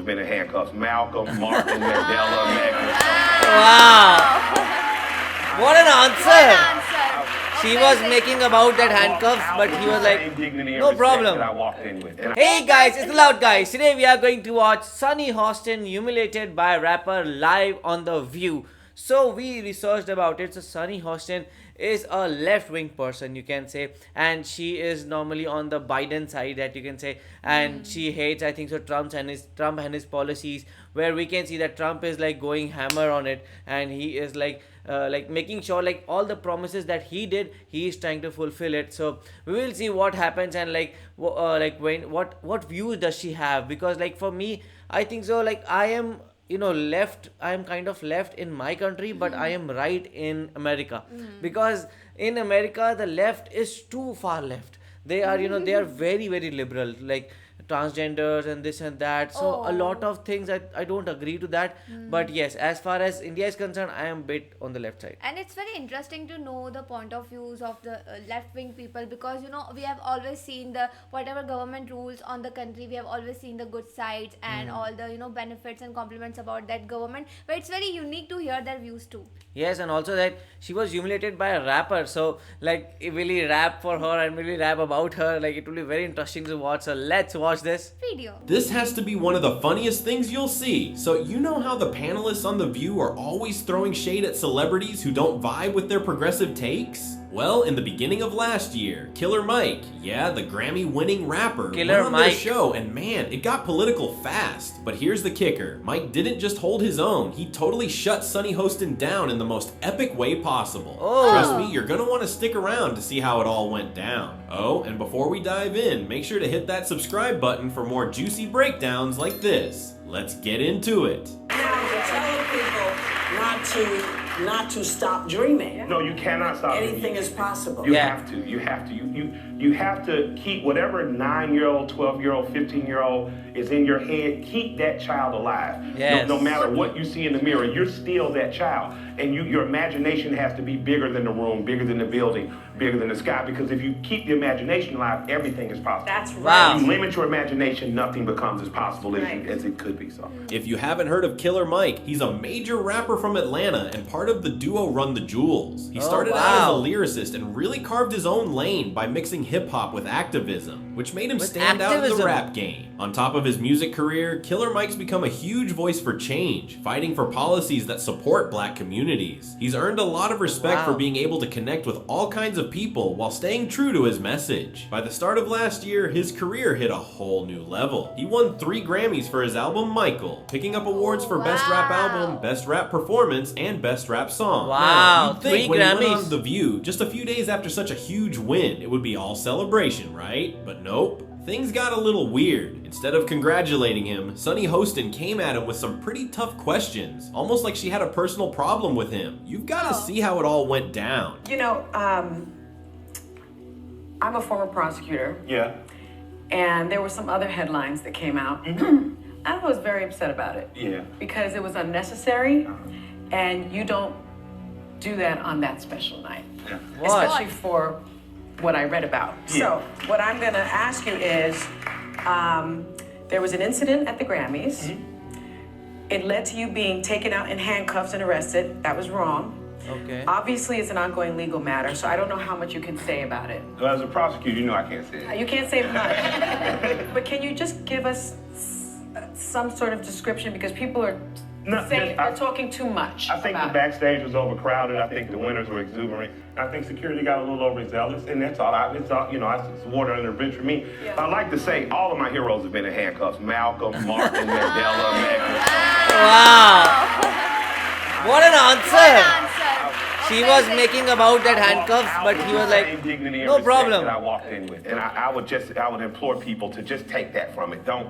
been in handcuffs. Malcolm, Martin, Mandela, Magnus. Wow. What an answer. She was making about that handcuffs, but he was like, no problem. Hey guys, it's the Loud Guys. Today we are going to watch Sunny Hostin Humiliated by Rapper live on The View. So we researched about it. So Sunny Hostin is a left-wing person, you can say, and she is normally on the Biden side, that you can say, and she hates, I think so, Trump and his policies, where we can see that Trump is like going hammer on it, and he is like making sure like all the promises that he did, he is trying to fulfill it. So we will see what happens, and what views does she have, because like for me, I think so, like I am left. I am kind of left in my country, but I am right in America, because in America the left is too far left. They are they are very, very liberal, like transgenders and this and that. So a lot of things I don't agree to that. But yes, as far as India is concerned, I am a bit on the left side. And it's very interesting to know the point of views of the left-wing people, because we have always seen the whatever government rules on the country, we have always seen the good sides and all the benefits and compliments about that government, but it's very unique to hear their views too. Yes, and also that she was humiliated by a rapper. So like, will he rap for her and will he rap about her? Like, it will be very interesting to watch. So let's watch this video. This has to be one of the funniest things you'll see. So you know how the panelists on The View are always throwing shade at celebrities who don't vibe with their progressive takes? Well, in the beginning of last year, Killer Mike, yeah, the Grammy-winning rapper, went on their show, and man, it got political fast. But here's the kicker. Mike didn't just hold his own, he totally shut Sunny Hostin down in the most epic way possible. Trust me, you're gonna want to stick around to see how it all went down. Oh, and before we dive in, make sure to hit that subscribe button for more juicy breakdowns like this. Let's get into it. Now you're telling people not to stop dreaming. No, you cannot stop. Anything is possible. You have to. You have to keep whatever 9-year-old, 12-year-old, 15-year-old is in your head. Keep that child alive. Yes. No matter what you see in the mirror, you're still that child. And your imagination has to be bigger than the room, bigger than the building, bigger than the sky. Because if you keep the imagination alive, everything is possible. That's right. Wow. If you limit your imagination, nothing becomes as possible as it could be. So. If you haven't heard of Killer Mike, he's a major rapper from Atlanta and part of the duo Run the Jewels. He started out as a lyricist and really carved his own lane by mixing hip-hop with activism, which made him stand out in the rap game. On top of his music career, Killer Mike's become a huge voice for change, fighting for policies that support black communities. He's earned a lot of respect for being able to connect with all kinds of people while staying true to his message. By the start of last year, his career hit a whole new level. He won 3 Grammys for his album Michael, picking up awards for Best Rap Album, Best Rap Performance, and Best Rap Song. Wow, Now, you'd 3 think when he went Grammys. on The View, just a few days after such a huge win, it would be all celebration, right? But nope. Things got a little weird. Instead of congratulating him, Sunny Hostin came at him with some pretty tough questions, almost like she had a personal problem with him. You've got to see how it all went down. I'm a former prosecutor. Yeah. And there were some other headlines that came out. I was very upset about it. Yeah. Because it was unnecessary, and you don't do that on that special night. Yeah. Especially for what I read about. Yeah. So what I'm gonna ask you is, there was an incident at the Grammys. It led to you being taken out in handcuffs and arrested. That was wrong. Okay. Obviously, it's an ongoing legal matter, so I don't know how much you can say about it. Well, as a prosecutor, I can't say it. You can't say much. But can you just give us some sort of description, because people are they're talking too much. I think the backstage was overcrowded. I think the winners were exuberant. I think security got a little overzealous, and that's all. It's water under the bridge for me. Yeah. I like to say all of my heroes have been in handcuffs. Malcolm, Martin, Mandela, Magnus. Wow. What an answer. She was making about that handcuffs, but he was like, no problem. That I walked in with, and I would implore people to just take that from it. Don't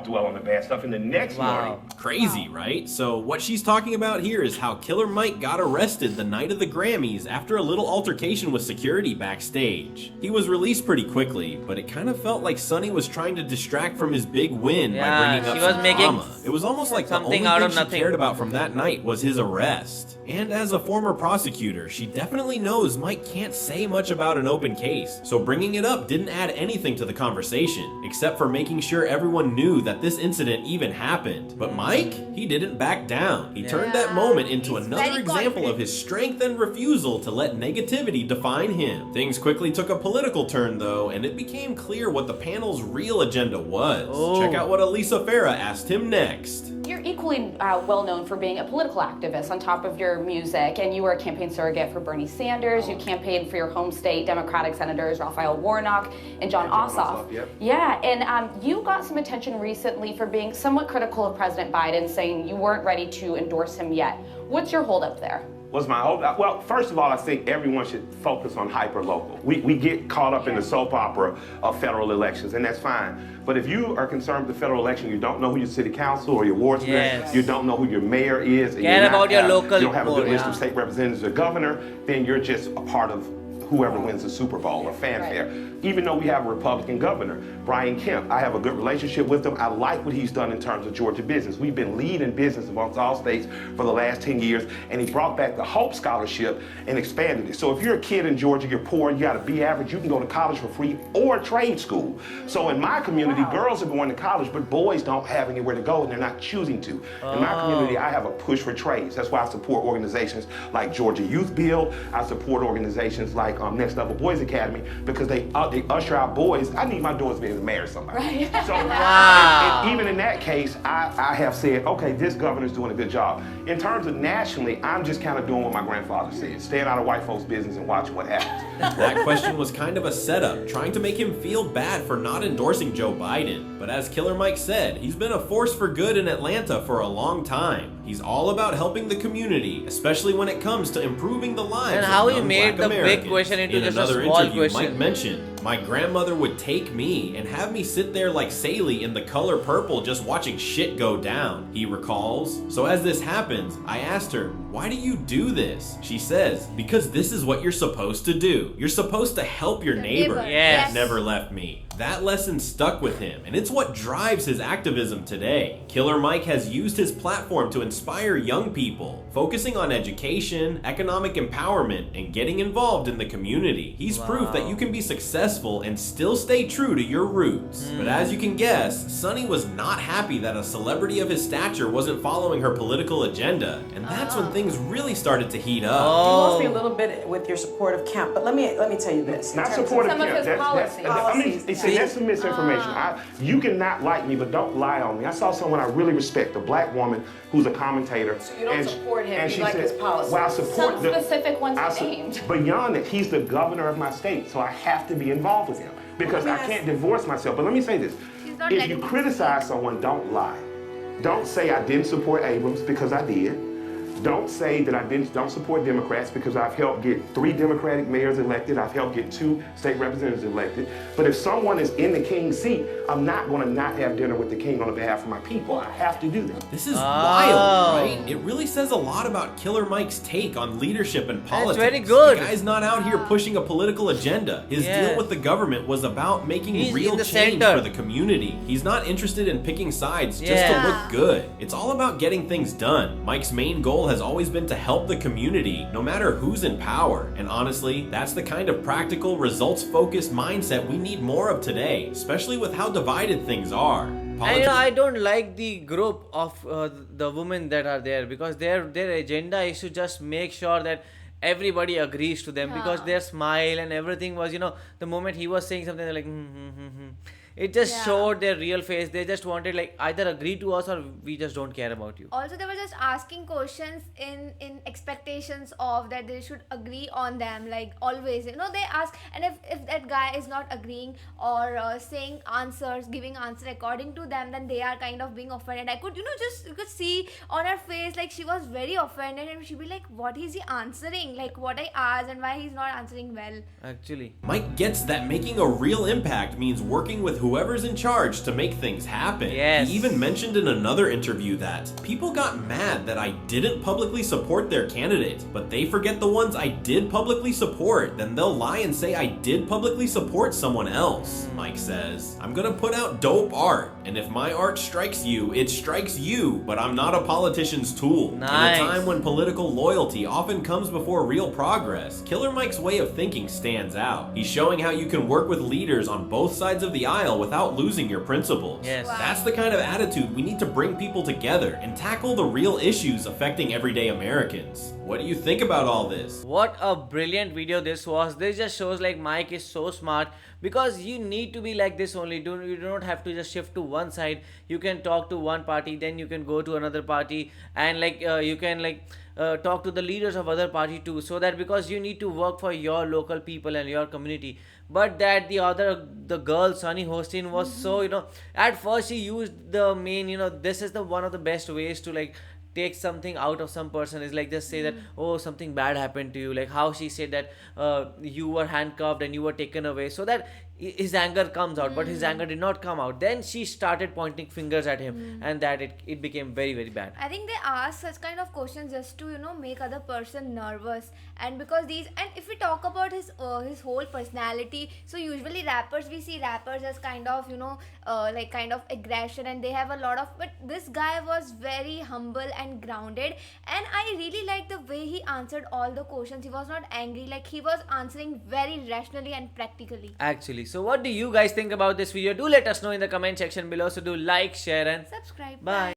dwell on the bad stuff. In the next morning, crazy, right? So what she's talking about here is how Killer Mike got arrested the night of the Grammys after a little altercation with security backstage. He was released pretty quickly, but it kind of felt like Sunny was trying to distract from his big win by bringing up some drama. It was almost like the only thing she cared about from that night was his arrest. And as a former prosecutor, she definitely knows Mike can't say much about an open case, so bringing it up didn't add anything to the conversation, except for making sure everyone knew knew that this incident even happened. But Mike, he didn't back down. He turned that moment into another example of his strength and refusal to let negativity define him. Things quickly took a political turn though, and it became clear what the panel's real agenda was. Check out what Elisa Farah asked him next. You're equally well known for being a political activist on top of your music, and you were a campaign surrogate for Bernie Sanders. You campaigned for your home state Democratic Senators Raphael Warnock and John Ossoff. Yeah, and you got some attention recently for being somewhat critical of President Biden, saying you weren't ready to endorse him yet. What's your holdup there? What's my holdup? Well, first of all, I think everyone should focus on hyper-local. We get caught up in the soap opera of federal elections, and that's fine. But if you are concerned with the federal election, you don't know who your city council or your ward mayor, you don't know who your mayor is, and you don't have a good list of state representatives or governor, then you're just a part of whoever wins the Super Bowl or fanfare. Even though we have a Republican governor, Brian Kemp, I have a good relationship with him. I like what he's done in terms of Georgia business. We've been leading business amongst all states for the last 10 years, and he brought back the Hope Scholarship and expanded it. So if you're a kid in Georgia, you're poor, you got to be average, you can go to college for free or trade school. So in my community, girls are going to college, but boys don't have anywhere to go, and they're not choosing to. In my community, I have a push for trades. That's why I support organizations like Georgia Youth Build. I support organizations like Next Level Boys Academy, because they usher out boys. I need my daughters to be able to marry somebody. So and even in that case, I have said, okay, this governor's doing a good job. In terms of nationally, I'm just kind of doing what my grandfather said, staying out of white folks' business and watching what happens. That question was kind of a setup, trying to make him feel bad for not endorsing Joe Biden. But as Killer Mike said, he's been a force for good in Atlanta for a long time. He's all about helping the community, especially when it comes to improving the lives and of how young he made Black the Americans. big question into In just another a small interview, question. Mike mentioned, my grandmother would take me and have me sit there like Saley in The Color Purple just watching shit go down, he recalls. So as this happens, I asked her, why do you do this? She says, because this is what you're supposed to do. You're supposed to help your neighbor. Yes. Never left me. That lesson stuck with him, and it's what drives his activism today. Killer Mike has used his platform to inspire young people, focusing on education, economic empowerment, and getting involved in the community. He's proof that you can be successful and still stay true to your roots. But as you can guess, Sonny was not happy that a celebrity of his stature wasn't following her political agenda, and that's when things really started to heat up. You lost me a little bit with your support of Kemp, but let me tell you this. Not supportive some of his policies. That's some misinformation. You cannot like me, but don't lie on me. I saw someone I really respect, a black woman who's a commentator. So you don't support him, you like his policies. Well, I support Some specific ones named. Beyond that, he's the governor of my state, so I have to be involved with him because I can't divorce myself. But let me say this. If you criticize someone, don't lie. Don't say I didn't support Abrams because I did. Don't say that I don't support Democrats because I've helped get 3 Democratic mayors elected. I've helped get 2 state representatives elected. But if someone is in the king's seat, I'm not going to not have dinner with the king on behalf of my people. I have to do that. This is wild, right? It really says a lot about Killer Mike's take on leadership and politics. That's very good. The guy's not out here pushing a political agenda. His deal with the government was about making real change for the community. He's not interested in picking sides just to look good. It's all about getting things done. Mike's main goal has always been to help the community, no matter who's in power. And honestly, that's the kind of practical, results-focused mindset we need more of today, especially with how divided things are. And I don't like the group of the women that are there, because their agenda is to just make sure that everybody agrees to them, because their smile and everything was, the moment he was saying something, they're like, It just showed their real face. They just wanted like either agree to us or we just don't care about you. Also, they were just asking questions in expectations of that they should agree on them, like always. They ask, and if that guy is not agreeing or saying answers, giving answer according to them, then they are kind of being offended. I could, you could see on her face like she was very offended, and she'd be like, what is he answering? Like what I asked and why he's not answering well. Actually, Mike gets that making a real impact means working with whoever's in charge to make things happen. Yes. He even mentioned in another interview that people got mad that I didn't publicly support their candidate, but they forget the ones I did publicly support. Then they'll lie and say I did publicly support someone else. Mike says, I'm gonna put out dope art, and if my art strikes you, it strikes you, but I'm not a politician's tool. Nice. In a time when political loyalty often comes before real progress, Killer Mike's way of thinking stands out. He's showing how you can work with leaders on both sides of the aisle style without losing your principles. Yes. Wow. That's the kind of attitude we need to bring people together and tackle the real issues affecting everyday Americans. What do you think about all this? What a brilliant video this was. This just shows like Mike is so smart, because you need to be like this only. You do not have to just shift to one side. You can talk to one party, then you can go to another party, and you can talk to the leaders of other party too, so that, because you need to work for your local people and your community. But that the girl Sunny Hostin was so, at first she used the main, this is the one of the best ways to take something out of some person, is just say that, oh, something bad happened to you, like how she said that you were handcuffed and you were taken away, so that his anger comes out. But his anger did not come out. Then she started pointing fingers at him, and that it became very, very bad. I think they ask such kind of questions just to make other person nervous, and because if we talk about his whole personality, so usually we see rappers as kind of kind of aggression, and they have a lot of, but this guy was very humble and grounded, and I really liked the way he answered all the questions. He was not angry, he was answering very rationally and practically. Actually, so what do you guys think about this video? Do let us know in the comment section below. So do like, share and subscribe. Bye.